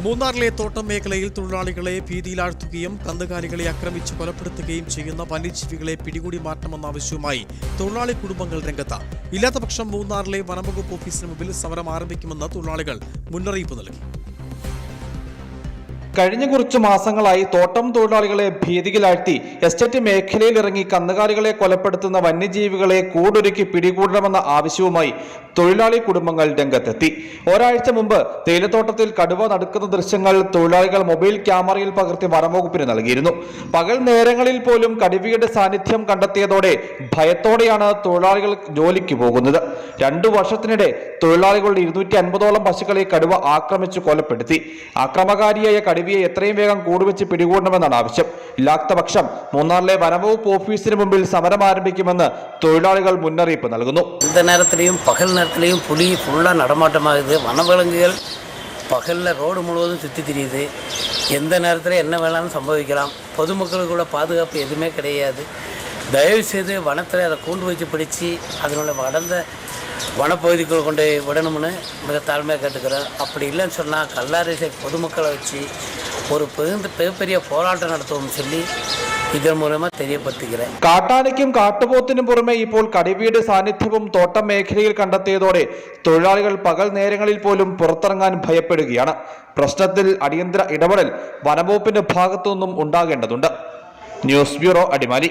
മൂന്നാറിലെ തോട്ടം മേഖലയിൽ തൊഴിലാളികളെ ഭീതിയിലാഴ്ത്തുകയും കന്നുകാലികളെ ആക്രമിച്ച് കൊലപ്പെടുത്തുകയും ചെയ്യുന്ന വന്യജീവികളെ പിടികൂടി മാറ്റണമെന്ന ആവശ്യവുമായി തൊഴിലാളി കുടുംബങ്ങൾ രംഗത്ത്. ഇല്ലാത്തപക്ഷം മൂന്നാറിലെ വനംവകുപ്പ് ഓഫീസിന് മുമ്പിൽ സമരം ആരംഭിക്കുമെന്ന് തൊഴിലാളികൾ മുന്നറിയിപ്പ് നൽകി. കഴിഞ്ഞ കുറച്ചു മാസങ്ങളായി തോട്ടം തൊഴിലാളികളെ ഭീതിയിലാഴ്ത്തി എസ്റ്റേറ്റ് മേഖലയിൽ ഇറങ്ങി കന്നുകാലികളെ കൊലപ്പെടുത്തുന്ന വന്യജീവികളെ കൂടൊരുക്കി പിടികൂടണമെന്ന ആവശ്യവുമായി തൊഴിലാളി കുടുംബങ്ങൾ രംഗത്തെത്തി. ഒരാഴ്ച മുമ്പ് തേയിലത്തോട്ടത്തിൽ കടുവ നടക്കുന്ന ദൃശ്യങ്ങൾ തൊഴിലാളികൾ മൊബൈൽ ക്യാമറയിൽ പകർത്തി വനംവകുപ്പിന് നൽകിയിരുന്നു. പകൽ നേരങ്ങളിൽ പോലും കടുവയുടെ സാന്നിധ്യം കണ്ടെത്തിയതോടെ ഭയത്തോടെയാണ് തൊഴിലാളികൾ ജോലിക്ക് പോകുന്നത്. 2 വർഷത്തിനിടെ തൊഴിലാളികളുടെ 250ഓളം പശുക്കളെ കടുവ ആക്രമിച്ചു കൊലപ്പെടുത്തി. ആക്രമകാരിയായ കടുവയെ എത്രയും വേഗം കൂടുവെച്ച് പിടികൂടണമെന്നാണ് ആവശ്യം. ഇല്ലാത്ത പക്ഷം മൂന്നാറിലെ വനംവകുപ്പ് ഓഫീസിന് മുമ്പിൽ സമരം ആരംഭിക്കുമെന്ന് തൊഴിലാളികൾ മുന്നറിയിപ്പ് നൽകുന്നു. பகல் நேரத்துலையும் புலி ஃபுல்லாக நடமாட்டமாகுது. வனவிலங்குகள் பகலில் ரோடு முழுவதும் சுற்றி திரியுது. எந்த நேரத்தில் என்ன வேணாலும் சம்பவிக்கலாம். பொதுமக்களுக்குள்ள பாதுகாப்பு எதுவுமே கிடையாது. தயவுசெய்து வனத்தில் அதை கூண்டு வச்சு பிடிச்சி அதனுடைய வளர்ந்த வனப்பகுதிக்குள் கொண்டு விடணும்னு மிக தாழ்மையாக கேட்டுக்கிறேன். அப்படி இல்லைன்னு சொன்னால் கல்லாரி பொதுமக்களை வச்சு ஒரு மிகப்பெரிய போராட்டம் நடத்துவோம்னு சொல்லி இதன் മൂലമായി തെരിയപ്പെടുത്തുകയാണ്. കാട്ടാനയ്ക്കും കാട്ടുപോത്തിനും പുറമെ ഇപ്പോൾ കടുവയുടെ സാന്നിധ്യവും തോട്ടം മേഖലയിൽ കണ്ടെത്തിയതോടെ തൊഴിലാളികൾ പകൽ നേരങ്ങളിൽ പോലും പുറത്തിറങ്ങാൻ ഭയപ്പെടുകയാണ്. പ്രശ്നത്തിൽ അടിയന്തര ഇടപെടൽ വനംവകുപ്പിന്റെ ഭാഗത്തു നിന്നും ഉണ്ടാകേണ്ടതുണ്ട്. News bureau, Adimali.